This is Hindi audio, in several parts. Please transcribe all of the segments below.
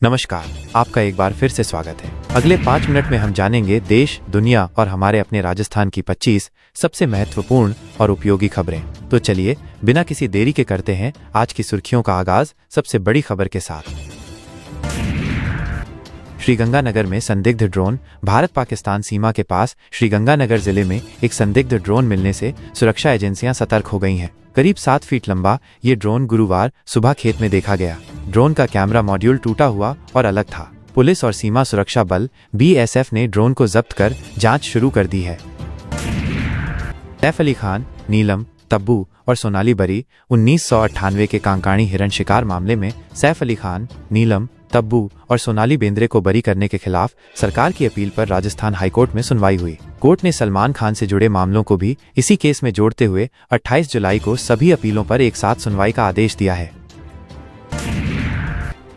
नमस्कार, आपका एक बार फिर से स्वागत है। अगले 5 मिनट में हम जानेंगे देश, दुनिया और हमारे अपने राजस्थान की 25 सबसे महत्वपूर्ण और उपयोगी खबरें। तो चलिए बिना किसी देरी के करते हैं आज की सुर्खियों का आगाज सबसे बड़ी खबर के साथ। श्रीगंगानगर में संदिग्ध ड्रोन। भारत पाकिस्तान सीमा के पास श्रीगंगानगर जिले में एक संदिग्ध ड्रोन मिलने से सुरक्षा एजेंसियां सतर्क हो गई हैं। करीब 7 फीट लंबा ये ड्रोन गुरुवार सुबह खेत में देखा गया। ड्रोन का कैमरा मॉड्यूल टूटा हुआ और अलग था। पुलिस और सीमा सुरक्षा बल BSF ने ड्रोन को जब्त कर जांच शुरू कर दी है। सैफ अली खान, नीलम, तब्बू और सोनाली बरी 1998 के कांकाणी हिरण शिकार मामले में सैफ अली खान, नीलम, तब्बू और सोनाली बेंद्रे को बरी करने के खिलाफ सरकार की अपील पर राजस्थान हाईकोर्ट में सुनवाई हुई। कोर्ट ने सलमान खान से जुड़े मामलों को भी इसी केस में जोड़ते हुए 28 जुलाई को सभी अपीलों पर एक साथ सुनवाई का आदेश दिया है।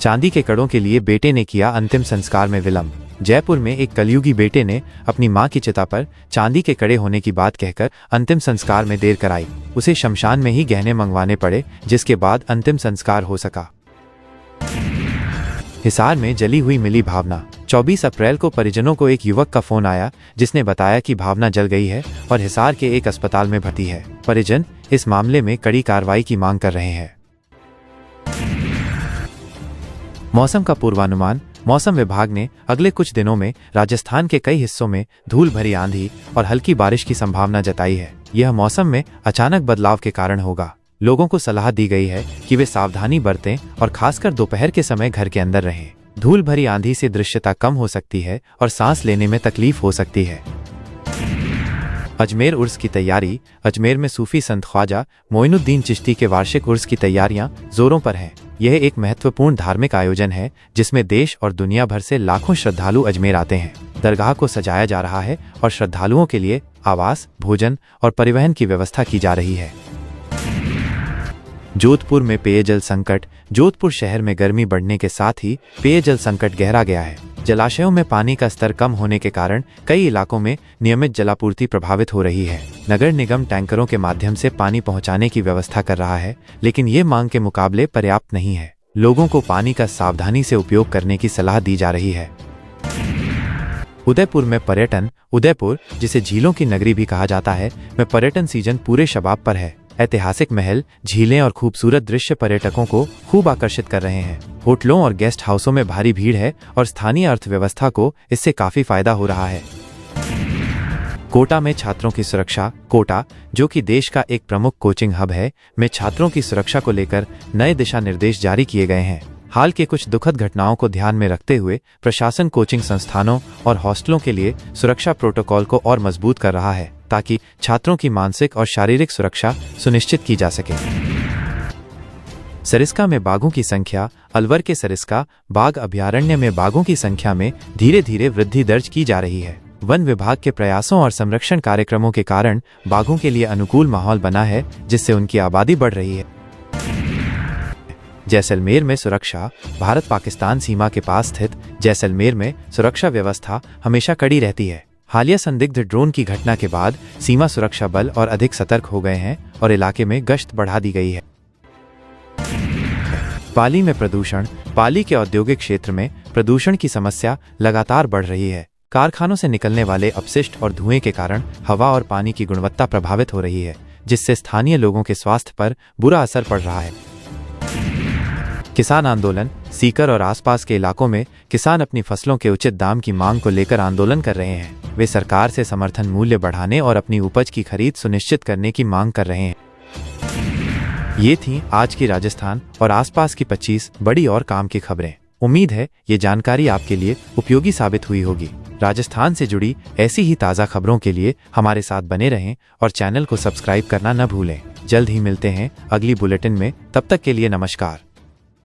चांदी के कड़ों के लिए बेटे ने किया अंतिम संस्कार में विलंब। जयपुर में एक कलयुगी बेटे ने अपनी मां की चिता पर चांदी के कड़े होने की बात कहकर अंतिम संस्कार में देर कराई। उसे शमशान में ही गहने मंगवाने पड़े, जिसके बाद अंतिम संस्कार हो सका। हिसार में जली हुई मिली भावना। 24 अप्रैल को परिजनों को एक युवक का फोन आया जिसने बताया कि भावना जल गई है और हिसार के एक अस्पताल में भर्ती है। परिजन इस मामले में कड़ी कार्रवाई की मांग कर रहे हैं। मौसम का पूर्वानुमान। मौसम विभाग ने अगले कुछ दिनों में राजस्थान के कई हिस्सों में धूल भरी आंधी और हल्की बारिश की संभावना जताई है। यह मौसम में अचानक बदलाव के कारण होगा। लोगों को सलाह दी गई है कि वे सावधानी बरतें और खासकर दोपहर के समय घर के अंदर रहें। धूल भरी आंधी से दृश्यता कम हो सकती है और सांस लेने में तकलीफ हो सकती है। अजमेर उर्स की तैयारी। अजमेर में सूफी संत ख्वाजा मोइनुद्दीन चिश्ती के वार्षिक उर्स की तैयारियां जोरों पर हैं। यह एक महत्वपूर्ण धार्मिक आयोजन है जिसमें देश और दुनिया भर से लाखों श्रद्धालु अजमेर आते हैं। दरगाह को सजाया जा रहा है और श्रद्धालुओं के लिए आवास, भोजन और परिवहन की व्यवस्था की जा रही है। जोधपुर में पेयजल संकट। जोधपुर शहर में गर्मी बढ़ने के साथ ही पेयजल संकट गहरा गया है। जलाशयों में पानी का स्तर कम होने के कारण कई इलाकों में नियमित जलापूर्ति प्रभावित हो रही है। नगर निगम टैंकरों के माध्यम से पानी पहुंचाने की व्यवस्था कर रहा है, लेकिन ये मांग के मुकाबले पर्याप्त नहीं है। लोगों को पानी का सावधानी से उपयोग करने की सलाह दी जा रही है। उदयपुर में पर्यटन। उदयपुर, जिसे झीलों की नगरी भी कहा जाता है, में पर्यटन सीजन पूरे शबाब पर है। ऐतिहासिक महल, झीलें और खूबसूरत दृश्य पर्यटकों को खूब आकर्षित कर रहे हैं। होटलों और गेस्ट हाउसों में भारी भीड़ है और स्थानीय अर्थव्यवस्था को इससे काफी फायदा हो रहा है। कोटा में छात्रों की सुरक्षा। कोटा, जो कि देश का एक प्रमुख कोचिंग हब है, में छात्रों की सुरक्षा को लेकर नए दिशा निर्देश जारी किए गए हैं। हाल के कुछ दुखद घटनाओं को ध्यान में रखते हुए प्रशासन कोचिंग संस्थानों और हॉस्टलों के लिए सुरक्षा प्रोटोकॉल को और मजबूत कर रहा है ताकि छात्रों की मानसिक और शारीरिक सुरक्षा सुनिश्चित की जा सके। सरिस्का में बाघों की संख्या। अलवर के सरिस्का बाघ अभयारण्य में बाघों की संख्या में धीरे धीरे वृद्धि दर्ज की जा रही है। वन विभाग के प्रयासों और संरक्षण कार्यक्रमों के कारण बाघों के लिए अनुकूल माहौल बना है, जिससे उनकी आबादी बढ़ रही है। जैसलमेर में सुरक्षा। भारत पाकिस्तान सीमा के पास स्थित जैसलमेर में सुरक्षा व्यवस्था हमेशा कड़ी रहती है। हालिया संदिग्ध ड्रोन की घटना के बाद सीमा सुरक्षा बल और अधिक सतर्क हो गए हैं और इलाके में गश्त बढ़ा दी गई है। पाली में प्रदूषण। पाली के औद्योगिक क्षेत्र में प्रदूषण की समस्या लगातार बढ़ रही है। कारखानों से निकलने वाले अपशिष्ट और धुएं के कारण हवा और पानी की गुणवत्ता प्रभावित हो रही है, जिससे स्थानीय लोगों के स्वास्थ्य पर बुरा असर पड़ रहा है। किसान आंदोलन। सीकर और आसपास के इलाकों में किसान अपनी फसलों के उचित दाम की मांग को लेकर आंदोलन कर रहे हैं। वे सरकार से समर्थन मूल्य बढ़ाने और अपनी उपज की खरीद सुनिश्चित करने की मांग कर रहे हैं। ये थी आज की राजस्थान और आसपास की 25 बड़ी और काम की खबरें। उम्मीद है ये जानकारी आपके लिए उपयोगी साबित हुई होगी। राजस्थान से जुड़ी ऐसी ही ताज़ा खबरों के लिए हमारे साथ बने रहें और चैनल को सब्सक्राइब करना न भूलें। जल्द ही मिलते हैं अगली बुलेटिन में। तब तक के लिए नमस्कार।